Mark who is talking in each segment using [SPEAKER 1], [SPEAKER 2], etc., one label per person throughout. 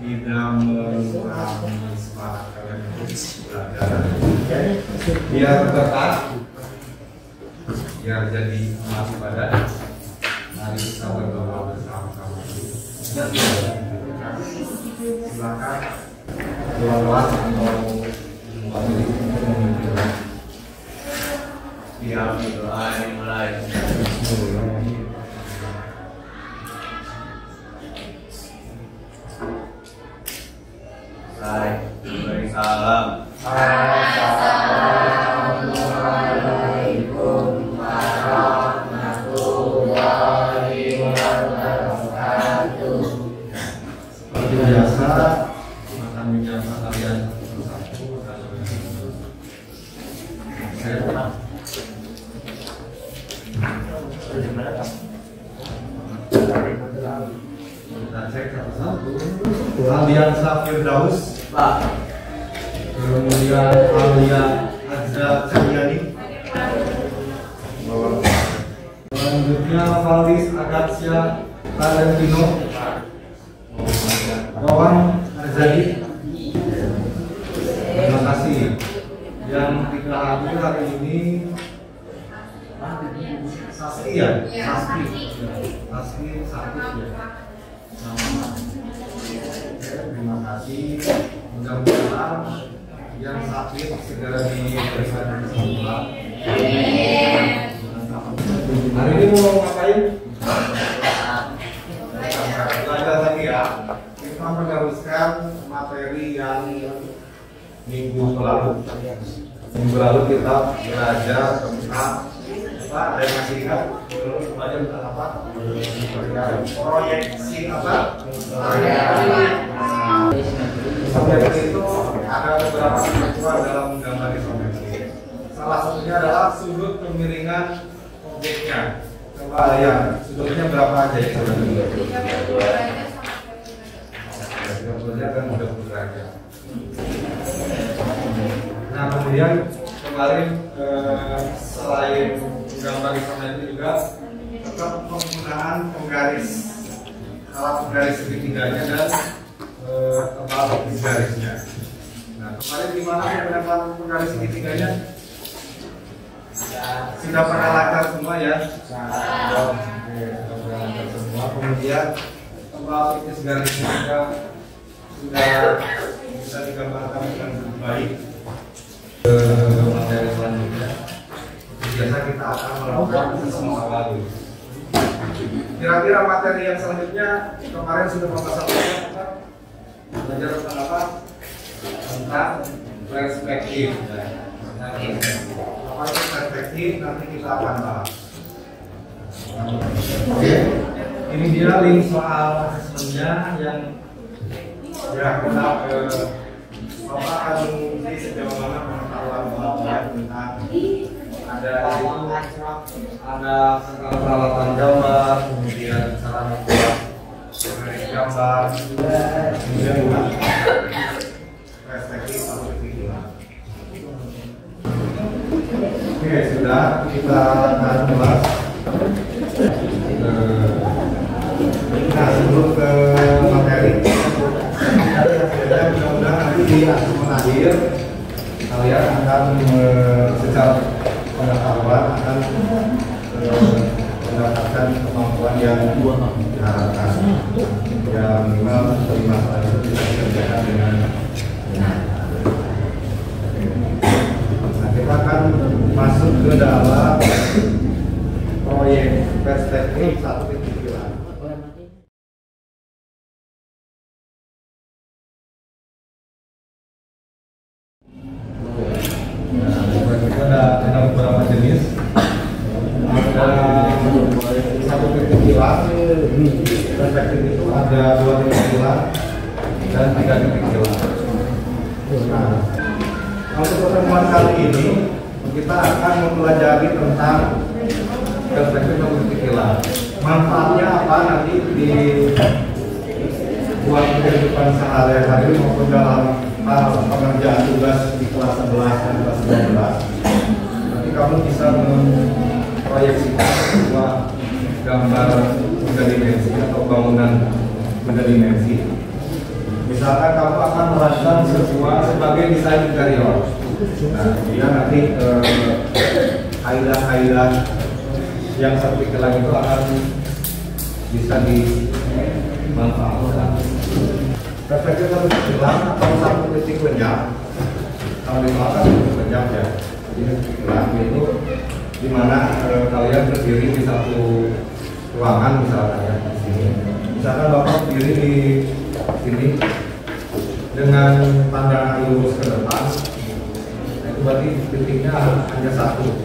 [SPEAKER 1] tidak mengurangi semangat kalian untuk belajar. Biar berkah, biar jadi emas pada. Mari kita berdoa bersama-sama. Silakan doa atau
[SPEAKER 2] Siap doa dimulai. Beri salam. Assalamualaikum warahmatullahi wabarakatuh.
[SPEAKER 1] Seperti biasa, akan menyapa kalian satu-satu. Kita cek satu-satu. Aliansa Firdaus,
[SPEAKER 2] Pak.
[SPEAKER 1] kemudian Alia Azra Cahyani, selanjutnya Valis Agatsya Valentino, Wawan Azadi. Terima kasih. Yang tiga hari ini Saski ya? Saski satu ya. Terima kasih. Mudah-mudahan yang sakit segera diberikan kesembuhan. Hari ini mau ngapain? Belajar lagi ya. Kita meneruskan materi yang minggu lalu. Minggu lalu kita belajar tentang apa? Ada yang masih ingat? Belajar tentang apa? Proyeksi apa? Isometri itu ada beberapa ketentuan dalam gambar isometri. Salah satunya adalah sudut kemiringan objeknya. Coba ya, sudutnya berapa aja ya? 30 derajat kan 30 derajat. Nah kemudian kemarin selain gambar isometri juga tetap penggunaan penggaris, alat penggaris segitiganya dan tebal garisnya. Nah kemarin gimana menggunakan penggaris segitiganya? Sudah pernah lancar semua ya? Sudah pernah lancar semua. Kemudian tebal tipis garisnya juga sudah bisa digambarkan dengan lebih baik. Materi selanjutnya biasa kita akan melakukan semua kali. Kira-kira materi yang selanjutnya kemarin sudah membahas apa? Belajar tentang apa? Tentang perspektif. Apa itu perspektif? Nanti kita akan bahas. Oke, ini dia link soal asesmennya yang ya kita Bapak akan mengikuti sejauh mana pengetahuan Bapak tentang ada itu ada peralatan gambar, kemudian cara membuat gambar, kemudian juga perspektif atau kepikiran. Oke, sudah kita akan bahas. Nah, sebelum ke materi, mudah-mudahan nanti di akhir kalian akan secara pengetahuan akan mendapatkan kemampuan yang diharapkan. Ya minimal 5 hal itu bisa dikerjakan dengan benar. Nah, kita akan masuk ke dalam proyek perspektif satu kepikiran. Ada beberapa jenis. Ada satu titik kilat. Perspektif itu ada 2 titik kilat dan 3 titik kilat. Nah, untuk pertemuan kali ini kita akan mempelajari tentang perspektif satu titik kilat. Manfaatnya apa nanti di buat kehidupan sehari-hari maupun dalam hal pengerjaan tugas di kelas 11 dan kelas 12. Nanti kamu bisa memproyeksikan sebuah gambar tiga dimensi atau bangunan tiga dimensi Misalkan kamu akan merancang sebagai desain interior. Nah, dia nanti kaidah-kaidah yang vertikal itu akan bisa dimanfaatkan. Perspektif satu titik atau satu titik lenyap. Kalau dimakan titik lenyap ya. Jadi titik lenyap itu dimana kalian berdiri di satu ruangan misalkan ya di sini. Misalkan bapak berdiri di sini dengan pandangan lurus ke depan, nah itu berarti titiknya hanya satu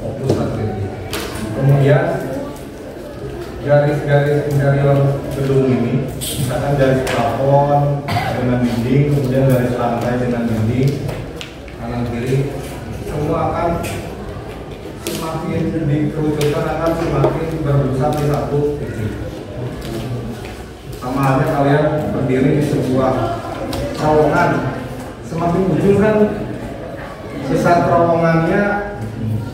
[SPEAKER 1] fokus satu titik. Kemudian garis-garis interior gedung ini, misalkan garis plafon dengan dinding, kemudian garis lantai dengan dinding, kanan kiri, semua akan semakin dikerucutkan akan semakin berpusat di satu titik. Sama halnya kalian berdiri di sebuah terowongan, semakin ujung kan besar terowongannya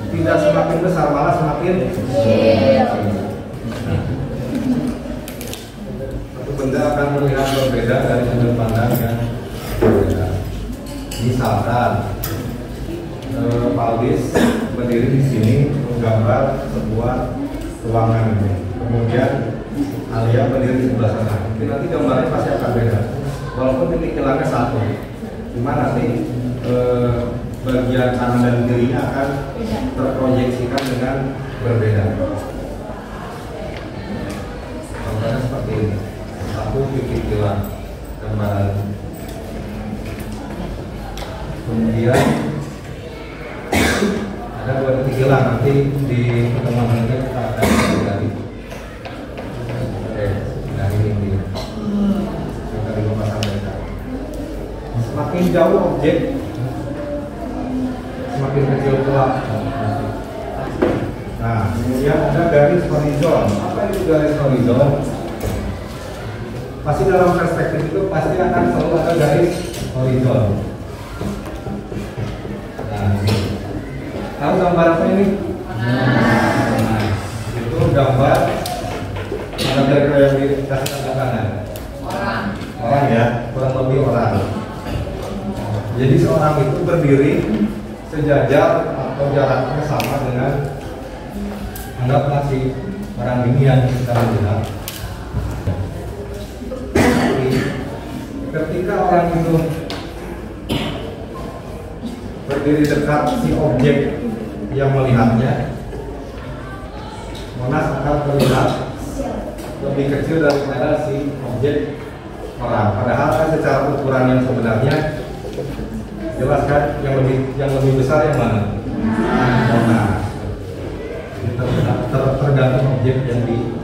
[SPEAKER 1] tidak semakin besar, malah semakin satu benda akan terlihat berbeda dari sudut pandang yang berbeda. Misalkan Paulus berdiri di sini menggambar sebuah ruangan ini, kemudian Alia berdiri di sebelah sana. Nanti gambarnya pasti akan beda, walaupun titik hilangnya satu. Cuma nanti bagian kanan dan kirinya akan terproyeksikan dengan berbeda. Contohnya seperti ini, satu titik hilang gambaran. Kemudian ada dua titik hilang, nanti di pertemuan berikutnya kita akan dari ini yang tadi Bapak sampaikan. Semakin jauh objek, semakin kecil pula. Nah, kemudian ada garis horizon. Apa itu garis horizon? Pasti dalam perspektif itu pasti akan selalu ada garis horizon. Nah, tahu gambar apa ini? Nah, itu gambar ada kira-kira yang dikasih tanda kanan. Orang ya, kurang lebih orang. Jadi seorang itu berdiri sejajar atau jaraknya sama dengan anggaplah si orang ini yang kita lihat. Ketika orang itu berdiri dekat si objek yang melihatnya, Monas akan terlihat lebih kecil daripada si objek orang. Padahal kan secara ukuran yang sebenarnya jelas kan yang lebih besar yang mana? Monas. Tergantung objek yang di.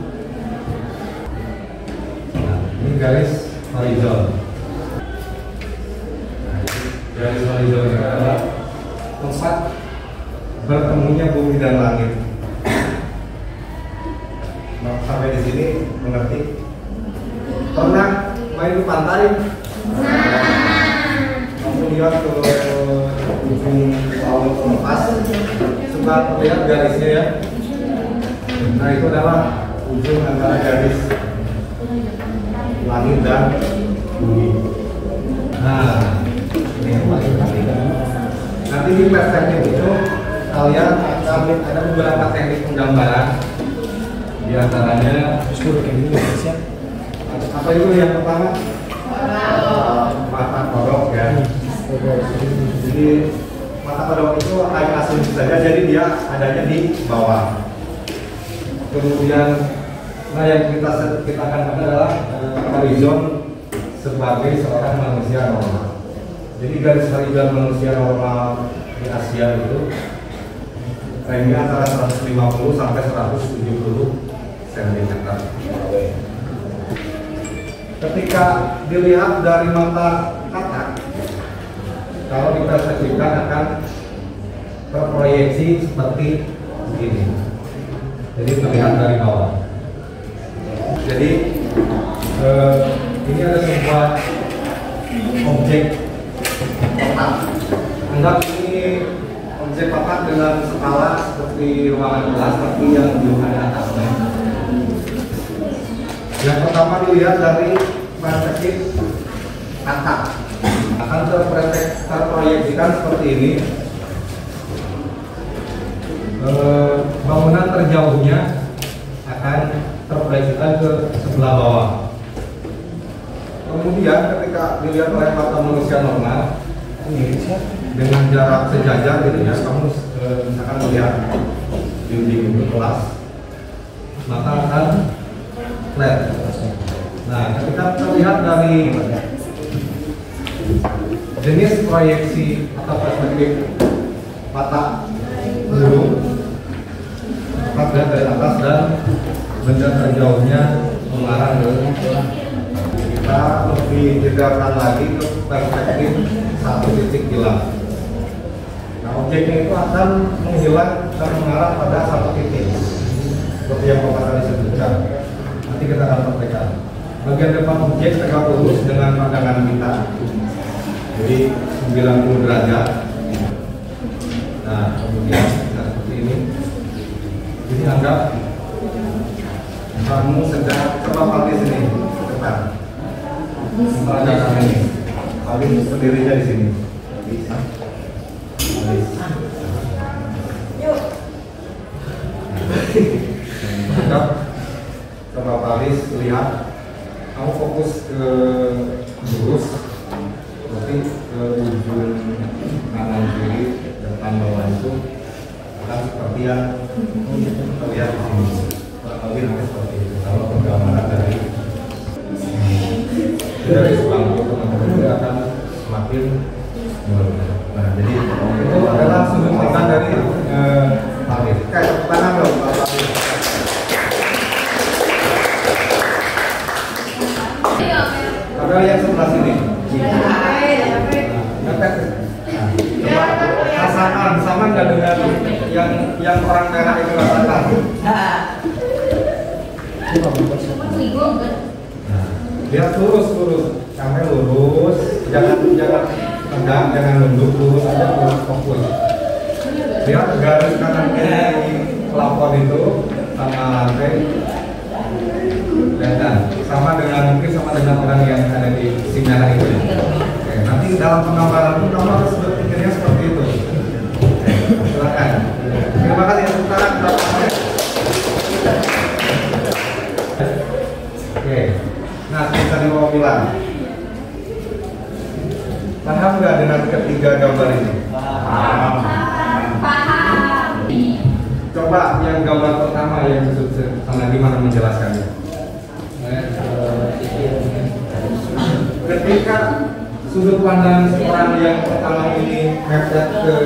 [SPEAKER 1] Nah, ini garis horizon. Nah, garis horizon adalah tempat bertemunya bumi dan langit. Sampai di sini mengerti? Pernah main ke pantai? Kamu lihat ke ujung laut lepas, suka terlihat garisnya ya. Nah, itu adalah ujung antara garis langit dan bumi. Nah, ini yang paling penting. Nanti di perspektif itu kalian akan ada beberapa teknik penggambaran. Di antaranya apa itu yang pertama? Mata kodok ya. Jadi mata kodok itu hanya asumsi saja, jadi dia adanya di bawah. Kemudian, nah yang kita akan pakai adalah horizon sebagai seorang manusia normal. Jadi garis horizon manusia normal di Asia itu range-nya antara 150 sampai 170 cm. Ketika dilihat dari mata katak, kalau diperspektifkan akan terproyeksi seperti begini. Jadi terlihat dari bawah. Jadi ini ada sebuah objek kotak. Anggap ini objek kotak dengan skala seperti ruangan kelas, tapi yang belum ada atapnya. Yang pertama dilihat dari perspektif atas akan terproyeksikan seperti ini. Bangunan terjauhnya akan terproyeksikan ke sebelah bawah. Kemudian ketika dilihat oleh mata manusia normal ini dengan jarak sejajar gitu ya, kamu misalkan melihat dinding itu kelas, maka akan flat. Nah, ketika terlihat dari jenis proyeksi atau perspektif mata burung, maka dari atas dan benda terjauhnya mengarah ke kita lebih jelaskan lagi ke perspektif satu titik hilang. Nah, objeknya itu akan menghilang dan mengarah pada satu titik seperti yang Bapak tadi sebutkan. Nanti kita akan praktekkan. Bagian depan objek tegak lurus dengan pandangan kita, jadi 90 derajat. Nah, kemudian kita seperti ini. Jadi anggap kamu sedang coba pakai sini depan. Peragakan ini, paling berdirinya di sini. Bisa. Anggap coba Paris lihat. Kamu fokus ke lurus, berarti ke ujung kanan kiri depan bawah itu akan seperti yang terlihat di sini. Lebih nanti seperti itu. Kalau penggambaran dari sebelah teman-teman itu akan semakin menurun. Nah, jadi itu adalah sudut pandang dari Paris. Kayak tangan dong, Pak Paris. Ada yang sebelah sini. Coba rasakan, sama nggak dengan yang orang merah itu rasakan? Lihat lurus, sampai lurus, jangan tegak, jangan nunduk, lurus aja, lurus fokus. Lihat garis kanan kiri plafon itu sama lantai. Dan sama dengan orang yang ada di sinyal itu. Oke, nanti dalam penggambaran itu kamu harus berpikirnya seperti itu. Oke, silakan. Terima kasih ya, sekarang oke, nah kita di bawah bilang paham nggak dengan ketiga gambar ini? Paham. Coba yang gambar pertama yang sama gimana menjelaskannya? Ketika sudut pandang seorang yang pertama ini mepet ke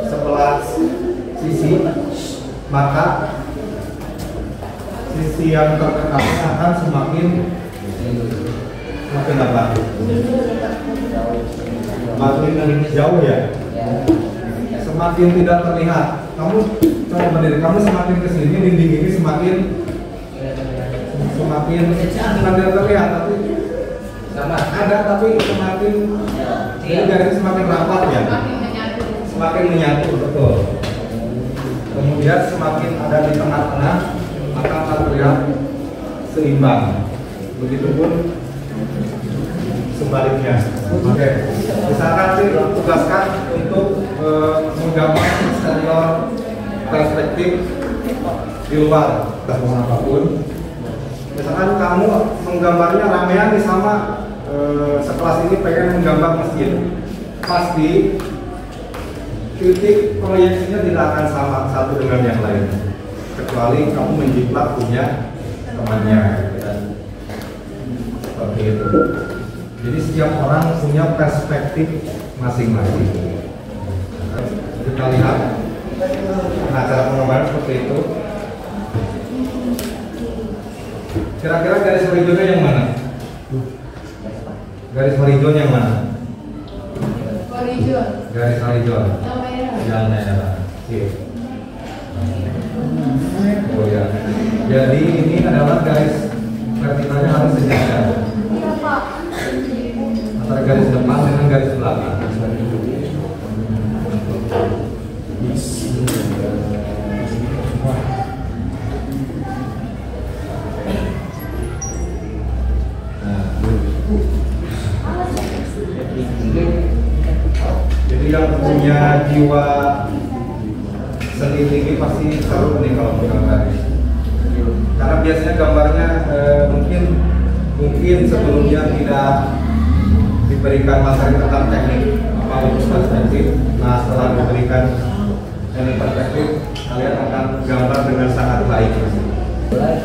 [SPEAKER 1] sebelah sisi, maka sisi yang terdekat akan semakin apa? Semakin jauh ya. Semakin tidak terlihat. Kamu coba berdiri, kamu semakin kesini dinding ini semakin tidak terlihat, tapi sama ada, tapi semakin ini garis semakin rapat ya, semakin menyatu, betul. Kemudian semakin ada di tengah-tengah, maka akan terlihat seimbang. Begitupun sebaliknya. Oke, misalkan sih tugaskan untuk menggambar eksterior perspektif di luar bangunan apapun. Misalkan kamu menggambarnya ramean nih sama sekelas ini pengen menggambar masjid, pasti titik proyeksinya tidak akan sama satu dengan yang lain, kecuali kamu menjiplak punya temannya, seperti itu. Jadi setiap orang punya perspektif masing-masing. Kita lihat cara penggambaran seperti itu. Kira-kira garis horizontal yang mana? Garis horizon yang mana?
[SPEAKER 3] Horizon.
[SPEAKER 1] Garis horizon. Yang merah. Oh ya. Jadi ini adalah garis vertikalnya harus sejajar. Antara garis depan dengan garis belakang. yang punya jiwa seni tinggi pasti seru nih kalau menggambar. Karena biasanya gambarnya mungkin sebelumnya tidak diberikan materi tentang teknik maupun perspektif. Nah, setelah diberikan teknik perspektif, kalian akan gambar dengan sangat baik.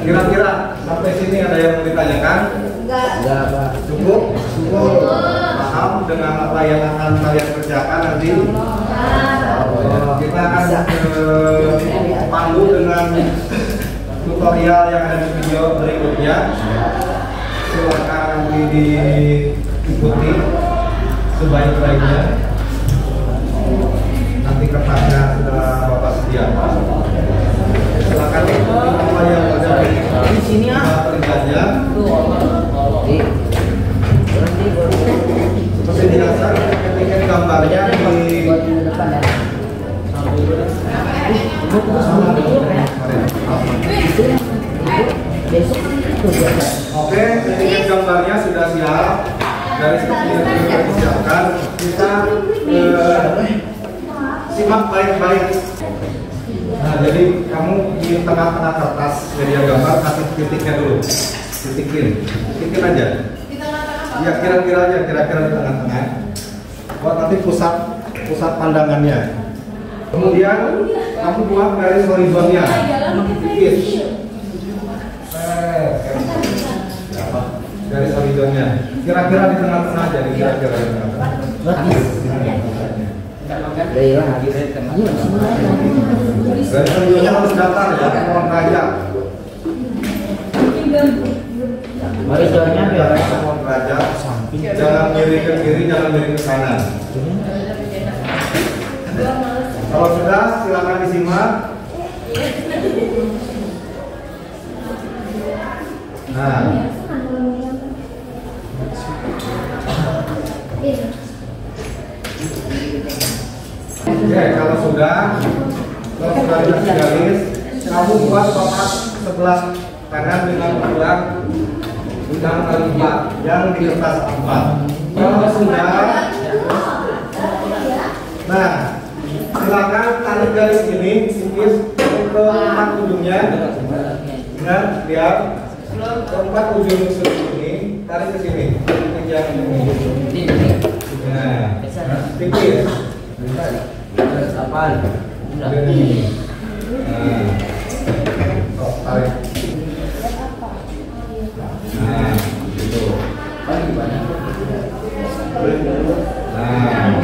[SPEAKER 1] Kira-kira sampai sini ada yang mau ditanyakan?
[SPEAKER 3] Enggak,
[SPEAKER 1] Pak. Cukup? Paham dengan apa yang akan kalian kerjakan nanti? Kita akan pandu dengan tutorial yang ada di video berikutnya. Silakan nanti diikuti sebaik-baiknya. Nanti kertasnya sudah Bapak sediakan. Silakan ikuti apa yang ada di sini kerjanya. Seperti biasa, ketika gambarnya di Oke, ketika gambarnya sudah siap, dari seperti yang sudah disiapkan, kita simak baik-baik. Nah, jadi kamu di tengah-tengah kertas media gambar kasih titiknya dulu, titikin aja. Ya kira-kira di tengah-tengah. Buat nanti pusat pandangannya. Kemudian kamu buat garis horizonnya, dikit. Garis horizonnya. Kira-kira di tengah-tengah aja, kira-kira di tengah-tengah. Garis horizonnya harus datar ya, pohon raja. Horizonnya biar pohon raja. Jangan miring ke kiri, jangan miring ke kanan. Kalau sudah, silakan disimak. Nah, oke, kalau sudah dikasih garis, kamu buat kotak sebelah kanan dengan ukuran kali 4 yang di kertas 4. Kalau sudah, nah silakan tarik garis ini sedikit ke 4 ujungnya. Nah, lihat ke 4 ujung ini, tarik ke sini. Yang ini. Nah, sedikit. Apaan? Ini. Nah, tarik. Nah, gitu. Nah.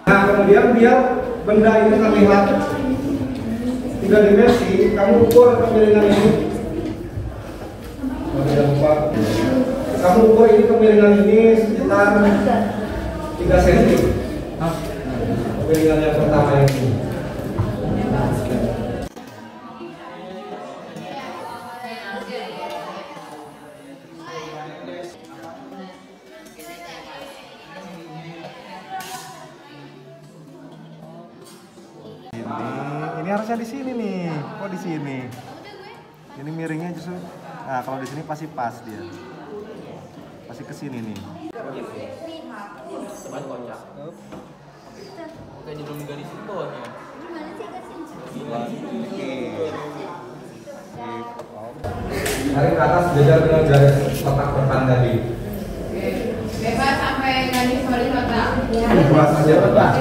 [SPEAKER 1] Nah, kemudian biar benda ini terlihat 3 dimensi, kamu ukur kemiringan ini. Jangan lupa, kamu ukur ini kemiringan ini sekitar 3 cm. Kemiringan yang pertama ini. Ini harusnya di sini nih. Kok di sini? Ini miringnya justru. Nah, kalau di sini pasti pas dia. Pasti ke sini nih.
[SPEAKER 4] Teman kocak. Kayaknya belum garis di bawahnya.
[SPEAKER 1] Tarik ke atas jajar dengan garis kotak pertama tadi.
[SPEAKER 3] Bebas sampai garis horizontal.
[SPEAKER 1] Buat saja Pak.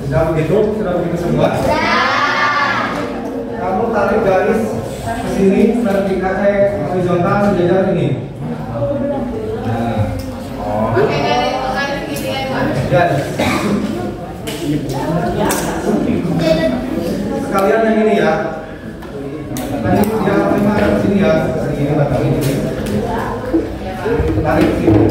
[SPEAKER 1] Sudah begitu semua. Kamu tarik garis ke sini vertikal horizontal sejajar ini. Nah,
[SPEAKER 3] Pakai garis begini ya, Pak.
[SPEAKER 1] ya. Sekalian yang ini ya. Tadi yang lima ada di sini ya. Ini batang ini. Tarik sini.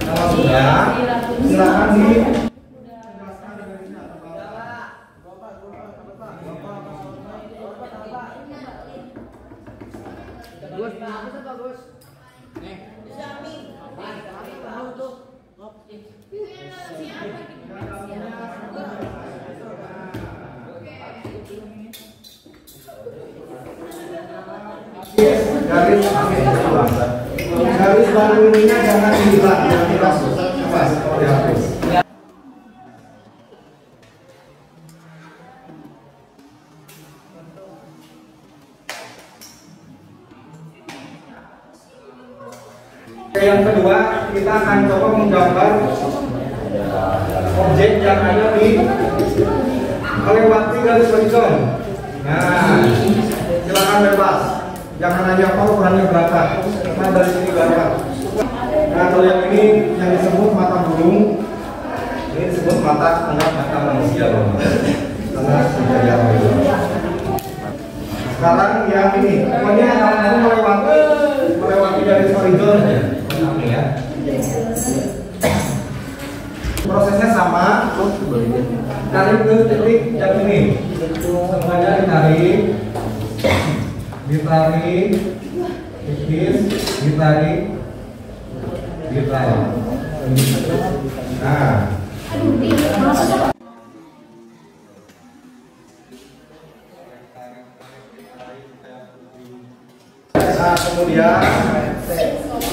[SPEAKER 1] Kalau sudah, silakan di garis baru ininya jangan dihilang, yang kita susah pas kalau dihapus. Yang kedua, kita akan coba menggambar objek yang ada di melewati garis horizon. Nah, silakan bebas. Jangan hanya tahu ukurannya berapa. Nah, dari sini berapa. Nah, kalau yang ini yang disebut mata burung, ini disebut mata, anggap mata manusia loh. Karena sejajar itu. Sekarang yang ini, pokoknya kamu melewati garis horizon ini ya. Prosesnya sama, tarik ke titik yang ini. Semuanya ditarik, tipis, ditarik. Nah, kemudian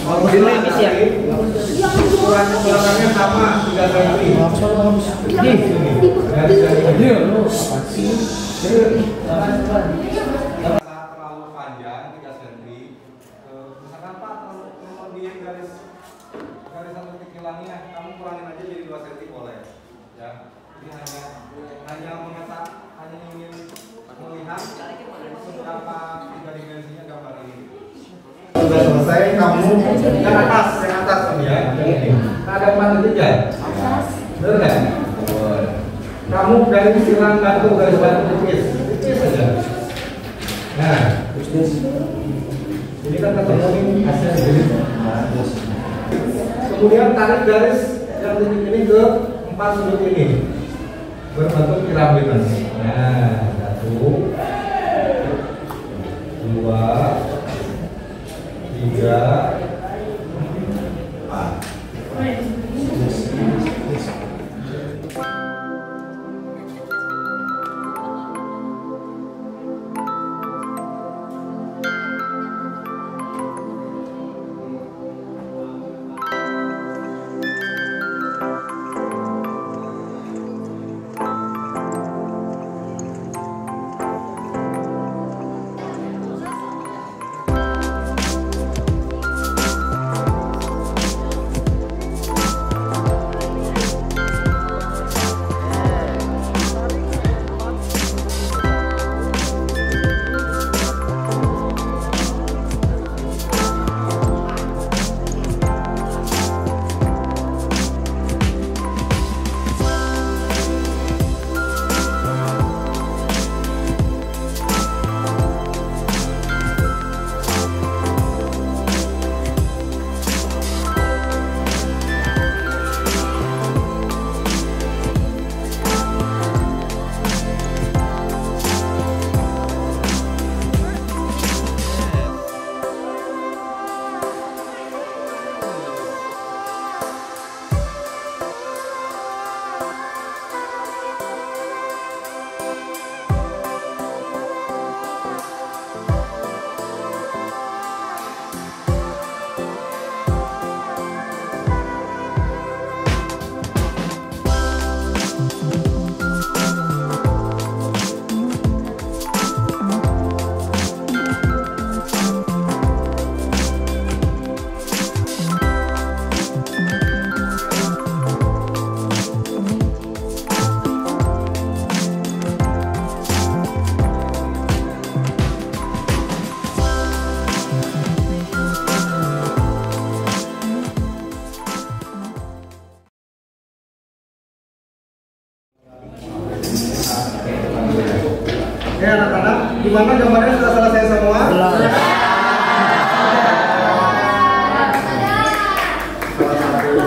[SPEAKER 1] mau dilapis ya. Ukuran belakangnya sama 3 cm. Terlalu panjang 3 cm. Misalkan Pak terlalu di garis satu titik hilangnya, kamu kurangin aja jadi 2 cm boleh. Ya. Jadi hanya mengetak, hanya ingin melihat seberapa 3 dimensinya gambar ini. Sudah selesai, kamu yang atas ya. Ada 4 titik ya? Benar nggak? Kamu dari silang batu garis batu tipis saja. Nah, ini kan ketemu hasil jadi. Kemudian tarik garis yang titik ini ke 4 sudut ini berbentuk piramid. Nah, 1, 2, 3, 4. Oke anak-anak, gimana gambarnya sudah selesai semua? Salah satu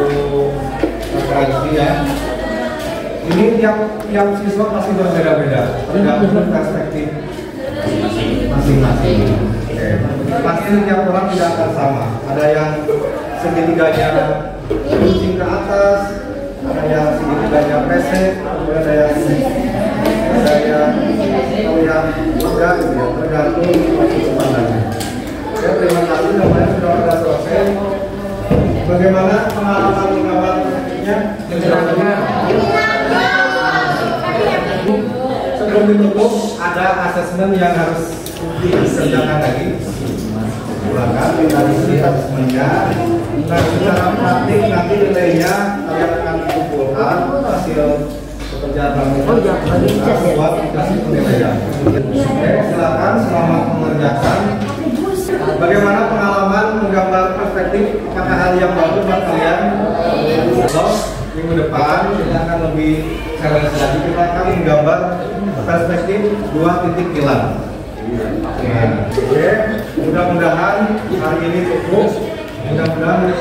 [SPEAKER 1] referensi ya. Ini tiap siswa pasti berbeda-beda, tergantung perspektif masing-masing. Oke. Pasti tiap orang tidak akan sama. Ada yang segitiganya runcing ke atas, ada yang segitiganya pesek, ada yang enggak gitu ya, tergantung sudut pandangnya. Oke, terima kasih namanya sudah selesai. Bagaimana pengalaman menggambar nya? Sebelum ditutup ada asesmen yang harus dikerjakan lagi. Ulangan, kita isi asesmennya. Nah, secara praktik nanti nilainya kalian akan dikumpulkan hasil pekerjaan buat dikasih penilaian. Oke, silakan selamat mengerjakan. Bagaimana pengalaman menggambar perspektif? Apakah hal yang baru buat kalian? Minggu depan kita akan lebih challenge lagi. Kita akan menggambar perspektif 2 titik kilat. Oke, mudah-mudahan hari ini cukup. Mudah-mudahan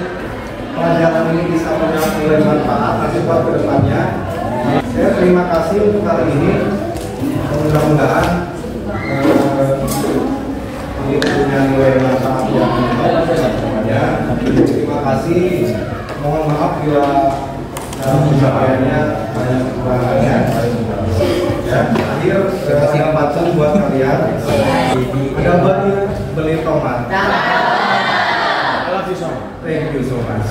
[SPEAKER 1] pelajaran ini bisa punya manfaat nanti buat kedepannya. Saya terima kasih untuk hari ini. Mudah-mudahan ini punya nilai manfaat yang baik buat semuanya. Terima kasih. Mohon maaf bila pencapaiannya banyak kekurangannya. Ya, akhir ada patung buat kalian. Ada bagi beli tomat. Thank you so much.